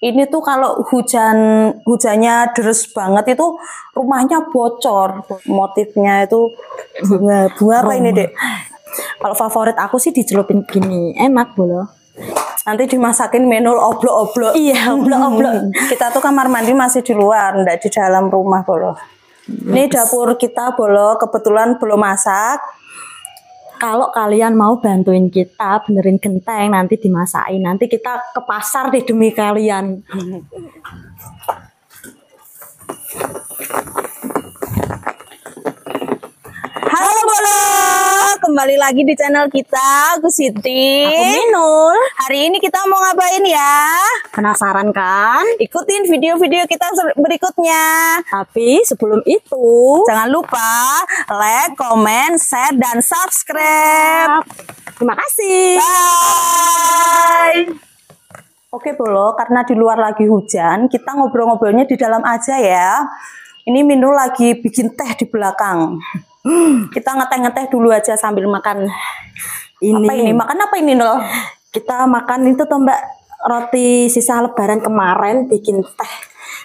Ini tuh kalau hujannya deres banget itu rumahnya bocor. Motifnya itu bunga apa ini, Dek? Kalau favorit aku sih dicelupin gini, enak bolo. Nanti dimasakin menul oblok-oblok. Iya, oblok-oblok. Kita tuh kamar mandi masih di luar, enggak di dalam rumah, Bolo. Ini dapur kita, Bolo, kebetulan belum masak. Kalau kalian mau bantuin kita benerin genteng, nanti dimasain. Nanti kita ke pasar deh demi kalian. Halo Bolo, kembali lagi di channel kita, aku Siti. Aku Minul. Hari ini kita mau ngapain ya? Penasaran kan? Ikutin video-video kita berikutnya. Tapi sebelum itu, jangan lupa like, comment, share, dan subscribe. Terima kasih. Bye. Oke Bolo, karena di luar lagi hujan, kita ngobrol-ngobrolnya di dalam aja ya. Ini Minul lagi bikin teh di belakang. Kita ngeteh-ngeteh dulu aja sambil makan. Ini. Apa ini? Makan apa ini, Nol? Kita makan itu tuh Mbak, roti sisa lebaran kemarin, bikin teh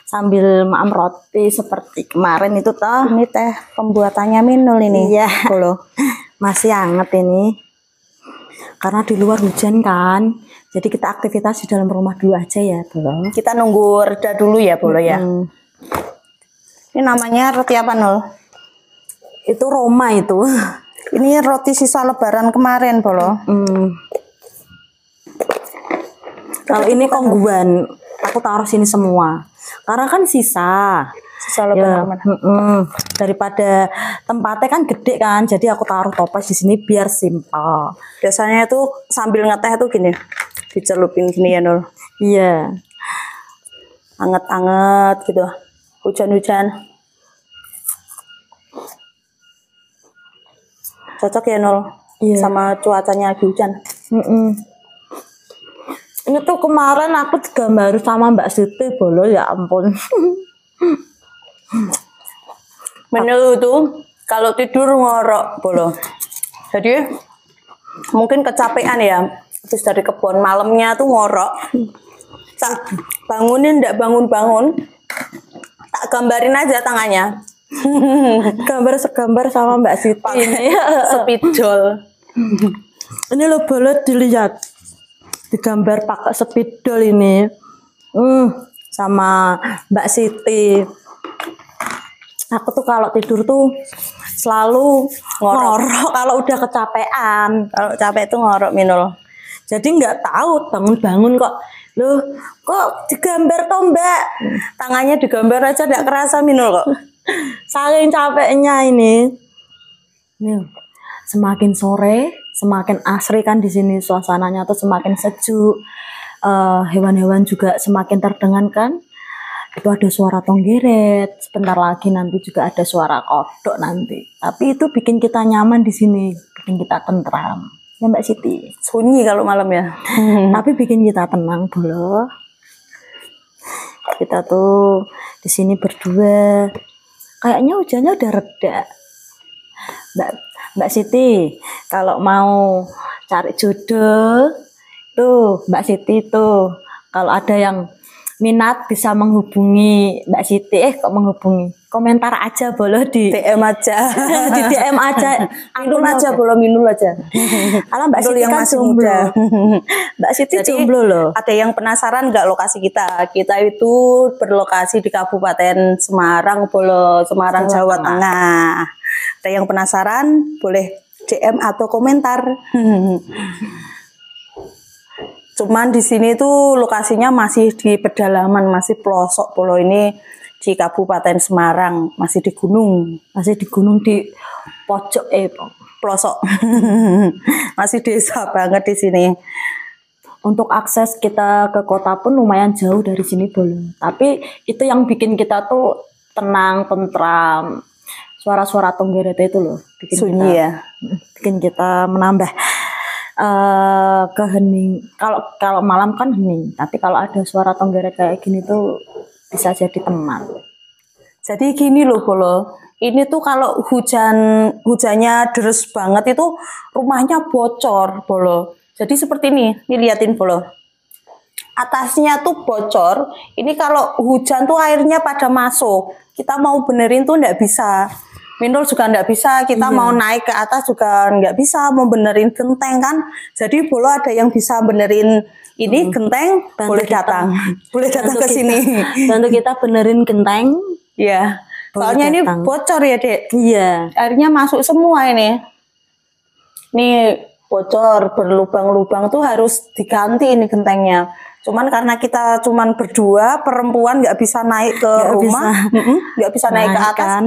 sambil makan roti seperti kemarin itu toh. Ini teh pembuatannya Minul ini. Iya. Bolo. Masih hangat ini. Karena di luar hujan kan. Jadi kita aktivitas di dalam rumah dulu aja ya, Bolo. Kita nunggu reda dulu ya, Bolo ya. Ini namanya roti apa, Nol? Itu Roma itu. Ini roti sisa lebaran kemarin, Bolo. Kalau ini kongguan, aku taruh sini semua. Karena kan sisa lebaran ya, daripada tempatnya kan gede kan, jadi aku taruh toples di sini biar simpel. Biasanya itu sambil ngeteh tuh gini, dicelupin gini ya, Nol. Iya. Anget-anget gitu. Hujan-hujan. Cocok ya, Nol. Iya. Sama cuacanya lagi hujan. Ini tuh kemarin aku gambar sama Mbak Siti, Bolo, ya ampun. Minul itu kalau tidur ngorok, Bolo. Jadi mungkin kecapean ya, habis dari kebun malamnya tuh ngorok. Tak bangunin, ndak bangun-bangun, tak gambarin aja tangannya. Gambar segambar sama Mbak Siti ini. Spidol. Ini lo boleh dilihat, digambar pakai spidol ini. Sama Mbak Siti. Aku tuh kalau tidur tuh selalu ngorok kalau udah kecapean. Kalau capek tuh ngorok, Minul. Jadi nggak tahu bangun-bangun kok, loh kok digambar toh Mbak? Tangannya digambar aja nggak kerasa, Minul kok. Saking capeknya ini. Nih, semakin sore, semakin asri kan di sini suasananya tuh semakin sejuk. Hewan-hewan juga semakin terdengar kan. Itu ada suara tonggeret, sebentar lagi nanti juga ada suara kodok nanti. Tapi itu bikin kita nyaman di sini, bikin kita tentram. Ya Mbak Siti. Sunyi kalau malam ya. Tapi bikin kita tenang, Bolo. Kita tuh di sini berdua. Kayaknya hujannya udah reda. Mbak Siti, kalau mau cari jodoh, tuh Mbak Siti tuh, kalau ada yang minat bisa menghubungi Mbak Siti. Kok menghubungi? Komentar aja, Bolo, di DM aja. Di DM aja. Minul aja, Bolo, Minul aja. Alah Mbak Siti yang kan masih jomblo. muda. Mbak Siti Jadi, jomblo loh. Ada yang penasaran nggak lokasi kita? Kita itu berlokasi di Kabupaten Semarang, Bolo, Semarang, Jawa Tengah. Ada yang penasaran boleh DM atau komentar. Cuman di sini tuh lokasinya masih di pedalaman, masih pelosok, Bolo. Ini di Kabupaten Semarang, masih di gunung, di pojok pelosok. Masih desa banget di sini. Untuk akses kita ke kota pun lumayan jauh dari sini, Bolo. Tapi itu yang bikin kita tuh tenang, tentram. Suara-suara tonggeret itu loh, bikin sunyi kita, ya. Bikin kita menambah kehening. Kalau malam kan hening, tapi kalau ada suara tonggeret kayak gini tuh bisa jadi teman. Jadi gini loh, Bolo. Ini tuh kalau hujannya deres banget itu rumahnya bocor, Bolo. Jadi seperti ini liatin, Bolo. atasnya tuh bocor. Ini kalau hujan tuh airnya pada masuk. Kita mau benerin tuh nggak bisa. Minul juga nggak bisa. Kita mau naik ke atas juga nggak bisa. Mau benerin genteng kan. Jadi Bolo ada yang bisa benerin ini genteng, boleh datang. Boleh datang ke sini. Bantu kita benerin genteng. Iya. Soalnya ini bocor ya, Dek. Iya. Airnya masuk semua ini. Nih bocor, berlubang-lubang tuh harus diganti ini gentengnya. Cuman karena kita cuman berdua, perempuan nggak bisa naik ke rumah, nggak bisa naik ke atas. Kan.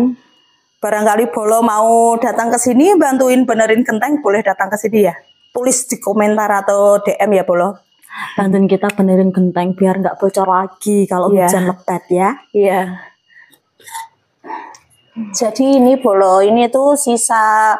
Barangkali Bolo mau datang ke sini, bantuin benerin genteng, boleh datang ke sini ya. Tulis di komentar atau DM ya Bolo. Bantuin kita benerin genteng biar nggak bocor lagi kalau hujan lebat ya. Iya. Jadi ini Bolo, ini tuh sisa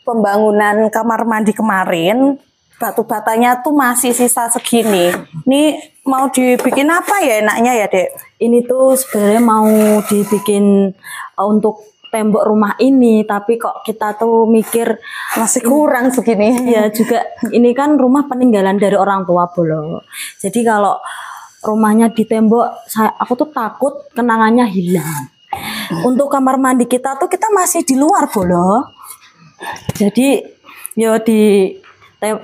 pembangunan kamar mandi kemarin. Batu batanya tuh masih sisa segini. Ini mau dibikin apa ya enaknya ya, Dek? Ini tuh sebenarnya mau dibikin untuk tembok rumah ini, tapi kok kita tuh mikir masih kurang segini. Ya juga ini kan rumah peninggalan dari orang tua Bolo. Jadi kalau rumahnya ditembok, aku tuh takut kenangannya hilang. Untuk kamar mandi kita tuh kita masih di luar Bolo. Jadi yo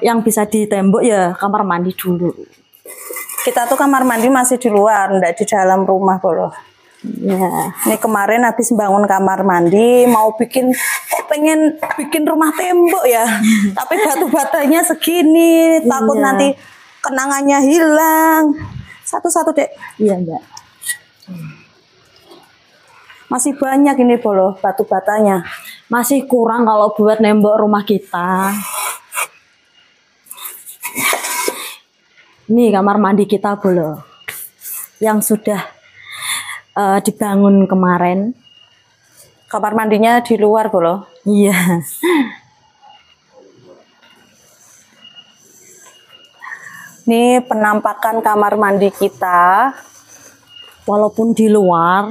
yang bisa ditembok ya kamar mandi dulu. Kita tuh kamar mandi masih di luar, enggak di dalam rumah Bolo. Ya. Ini kemarin habis bangun kamar mandi, mau pengen bikin rumah tembok ya. Tapi batu batanya segini, takut nanti kenangannya hilang. Satu-satu, Dek. Iya, Mbak. Masih banyak ini Bolo, batu batanya. Masih kurang kalau buat nembok rumah kita. Ini kamar mandi kita Bolo, yang sudah dibangun kemarin. Kamar mandinya di luar Bolo. Iya. Ini penampakan kamar mandi kita. Walaupun di luar,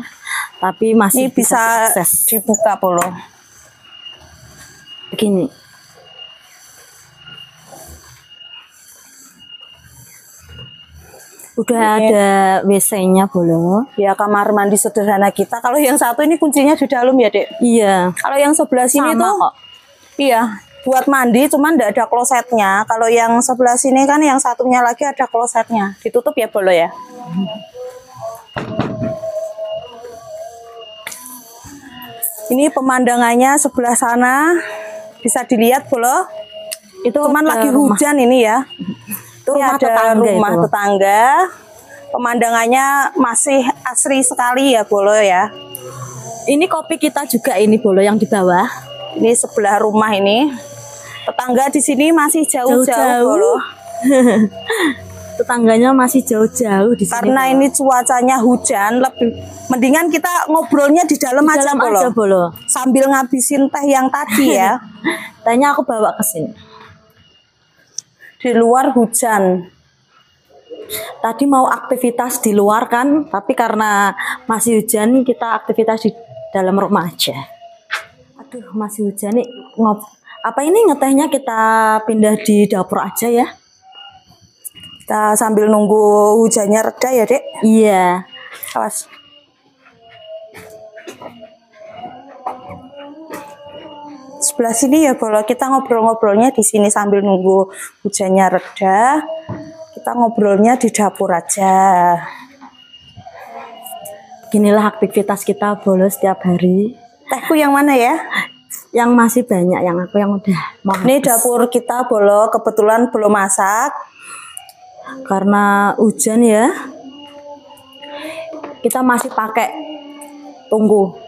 tapi masih ini bisa dibuka Bolo. Begini. Udah ada WC-nya Bolo. Ya kamar mandi sederhana kita. Kalau yang satu ini kuncinya di dalam ya, Dek? Iya. Kalau yang sebelah sini sama tuh kok. Iya, buat mandi cuman enggak ada klosetnya. Kalau yang sebelah sini kan yang satunya lagi ada klosetnya. Ditutup ya Bolo ya. Ini pemandangannya sebelah sana. Bisa dilihat Bolo. Itu cuman lagi hujan ini ya. Ini ada rumah tetangga. Pemandangannya masih asri sekali ya Bolo ya. Ini kopi kita juga ini Bolo yang di bawah. Ini sebelah rumah ini. Tetangga di sini masih jauh-jauh Bolo. Tetangganya masih jauh-jauh di sini. Karena ini cuacanya hujan, lebih mendingan kita ngobrolnya di dalam aja Bolo. Sambil ngabisin teh yang tadi ya. Tehnya aku bawa ke sini. Di luar hujan. Tadi mau aktivitas di luar kan, tapi karena masih hujan kita aktivitas di dalam rumah aja. Aduh, masih hujan nih. Apa ini ngetehnya kita pindah di dapur aja ya? Kita sambil nunggu hujannya reda ya, Dek? Iya. Awas. Sebelah sini ya Bolo, kita ngobrol-ngobrolnya di sini sambil nunggu hujannya reda. Kita ngobrolnya di dapur aja. Beginilah aktivitas kita Bolo setiap hari. Tehku yang mana ya? Yang masih banyak, yang aku yang udah mau. Ini dapur kita Bolo, kebetulan belum masak. Karena hujan ya. Kita masih pakai tunggu.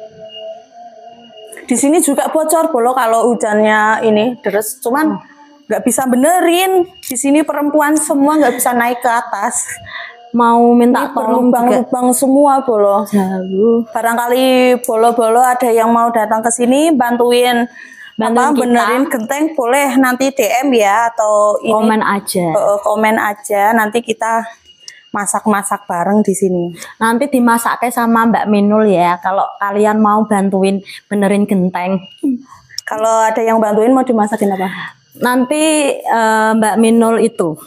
Di sini juga bocor Bolo kalau hujannya ini deres, cuman nggak bisa benerin. Di sini perempuan semua nggak bisa naik ke atas. Mau minta tolong lubang-lubang semua Bolo. Jauh. Barangkali Bolo-Bolo ada yang mau datang ke sini bantuin benerin genteng, boleh nanti DM ya atau ini, komen aja. Komen aja, nanti kita masak-masak bareng di sini. Nanti dimasaknya sama Mbak Minul ya. Kalau kalian mau bantuin benerin genteng. Kalau ada yang bantuin mau dimasakin apa? Nanti Mbak Minul itu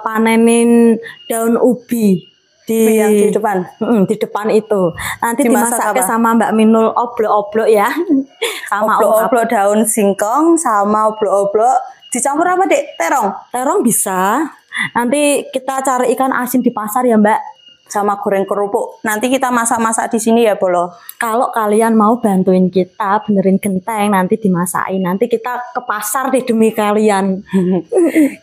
panenin daun ubi yang di depan. Di depan itu. Nanti Dimasak dimasaknya apa? sama Mbak Minul oblok-oblok ya. Sama Oblok-oblok daun singkong sama oblok-oblok dicampur apa, Dek? Terong. terong bisa. Nanti kita cari ikan asin di pasar ya, Mbak. Sama goreng kerupuk. Nanti kita masak-masak di sini ya, Bolo. Kalau kalian mau bantuin kita benerin genteng, nanti dimasakin. Nanti kita ke pasar deh demi kalian.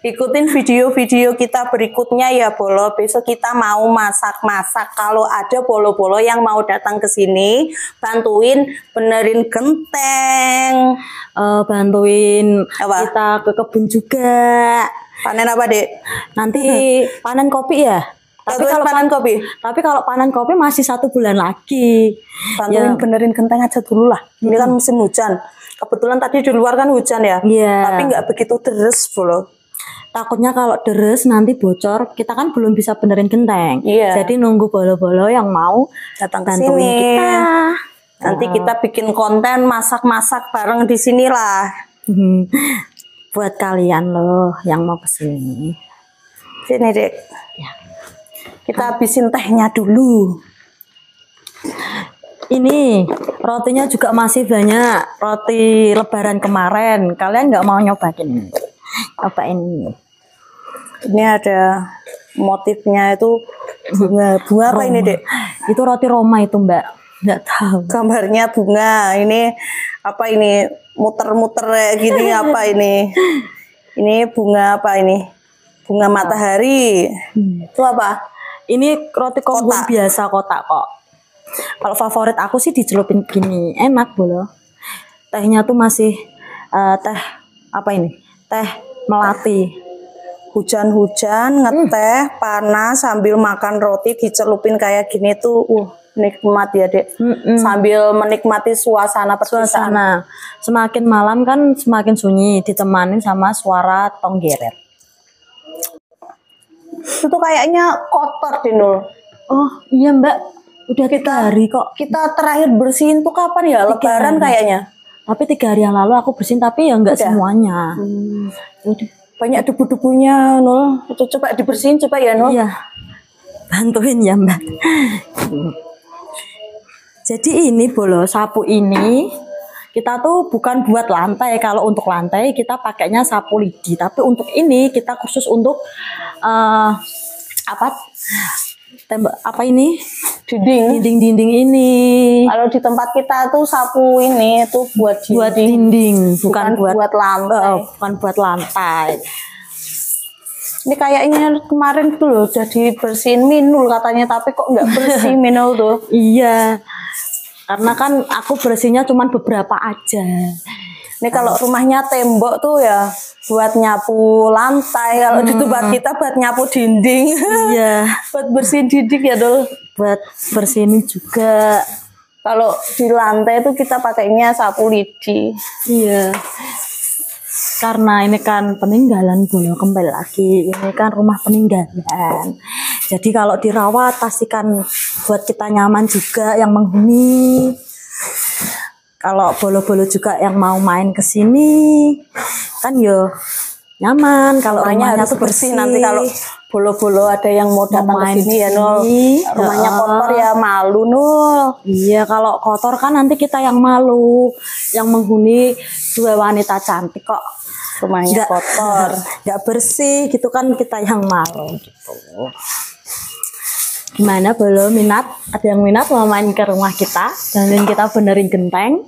Ikutin video-video kita berikutnya ya, Bolo. Besok kita mau masak-masak. Kalau ada bolo-bolo yang mau datang ke sini, bantuin benerin genteng. Bantuin Apa? kita ke kebun juga. Panen apa, Dek? Nanti panen kopi ya. Bantuin panen kopi. Tapi kalau panen kopi masih 1 bulan lagi. Bantuin benerin genteng aja dulu lah. Ini kan musim hujan. Kebetulan tadi di luar kan hujan ya. Iya. Tapi nggak begitu deres, Bolo. Takutnya kalau deres nanti bocor, kita kan belum bisa benerin genteng. Iya. Jadi nunggu bolo-bolo yang mau Datang ke bantuin sini. kita. Nanti kita bikin konten masak-masak bareng di sini lah. Buat kalian loh yang mau kesini. Sini, Dek. Ya. Kita habisin tehnya dulu. Ini rotinya juga masih banyak. Roti lebaran kemarin. Kalian nggak mau nyobain? Cobain ini. Ini ada motifnya itu bunga apa ini, Dek? Itu roti Roma itu, Mbak. Nggak tahu. Gambarnya bunga. Ini apa ini? Muter-muter kayak gini apa ini? Ini bunga apa ini? Bunga matahari. Itu apa? Ini roti konggun Kotak. biasa kotak kok. Kalau favorit aku sih dicelupin gini, enak Bolo. Tehnya tuh masih teh apa ini? Teh melati. Hujan-hujan, ngeteh, panas sambil makan roti dicelupin kayak gini tuh, nikmat ya, Dek. Sambil menikmati suasana perpisahan. Suasana semakin malam kan semakin sunyi, ditemanin sama suara tonggeret. Itu kayaknya kotor, Dinul. Oh iya Mbak, udah 3 hari kok. Kita terakhir bersihin tuh kapan ya? 3 Lebaran hari. kayaknya. Tapi 3 hari yang lalu aku bersihin, tapi ya nggak Udah? semuanya. Udah. Banyak debu-debunya, Nul. Itu coba dibersihin, coba ya, Nul. Iya, bantuin ya Mbak. Jadi ini Bolo, sapu ini kita tuh bukan buat lantai. Kalau untuk lantai kita pakainya sapu lidi, tapi untuk ini kita khusus untuk apa? Tembok apa ini? Dinding. Dinding-dinding ini. Kalau di tempat kita tuh sapu ini tuh buat dinding. Buat dinding, bukan buat lantai. bukan buat lantai. Ini kayaknya kemarin tuh loh udah dibersihin Minul katanya, tapi kok nggak bersih Minul tuh. Iya. Karena kan aku bersihnya cuman beberapa aja. Ini kalau rumahnya tembok tuh ya buat nyapu lantai, kalau di tempat kita buat nyapu dinding. Iya. Buat bersihin dinding ya, Dul. Buat bersihin juga. Kalau di lantai tuh kita pakainya sapu lidi. Iya. Karena ini kan peninggalan Bolo, kembali lagi. Ini kan rumah peninggalan. Jadi kalau dirawat pastikan buat kita nyaman juga yang menghuni. Kalau bolo-bolo juga yang mau main ke sini kan yo nyaman. Kalau rumahnya harus tuh bersih. Nanti kalau bolo-bolo ada yang mau datang ke sini ya, Nul. Rumahnya kotor ya malu, Nul. Iya, kalau kotor kan nanti kita yang malu. Yang menghuni 2 wanita cantik kok. Rumahnya kotor. Nggak bersih gitu kan, kita yang malu gitu. Gimana Bolo, minat? Ada yang minat mau main ke rumah kita? Dan kita benerin genteng.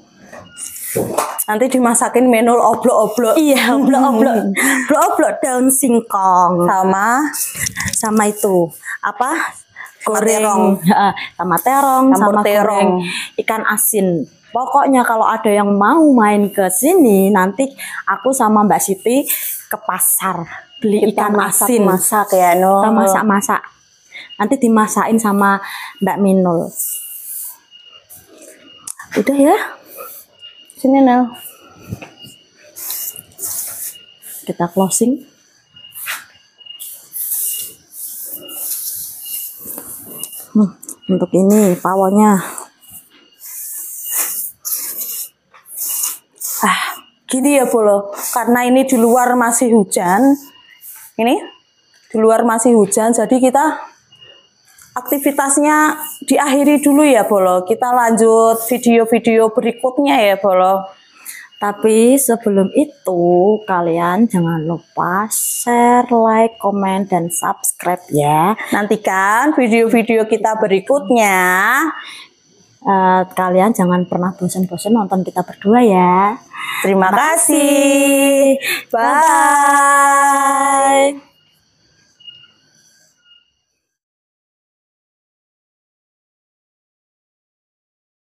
Nanti dimasakin menu oblok-oblok. Iya, oblok-oblok. Oblok-oblok daun singkong. Sama itu apa? Goreng. Sama terong, sama goreng ikan asin. Pokoknya kalau ada yang mau main ke sini, nanti aku sama Mbak Siti ke pasar beli ikan asin. Masak ya, Nul. Kita masak-masak. Nanti dimasakin sama Mbak Minul. Udah ya. Sini, Nul. Kita closing. Untuk ini pawonnya. Gini ya, Bolo. Karena ini di luar masih hujan. Ini Di luar masih hujan, jadi kita aktivitasnya diakhiri dulu ya Bolo. Kita lanjut video-video berikutnya ya Bolo. Tapi sebelum itu kalian jangan lupa share, like, komen, dan subscribe ya. Nantikan video-video kita berikutnya. Kalian jangan pernah bosan-bosan nonton kita berdua ya. Terima kasih. Bye.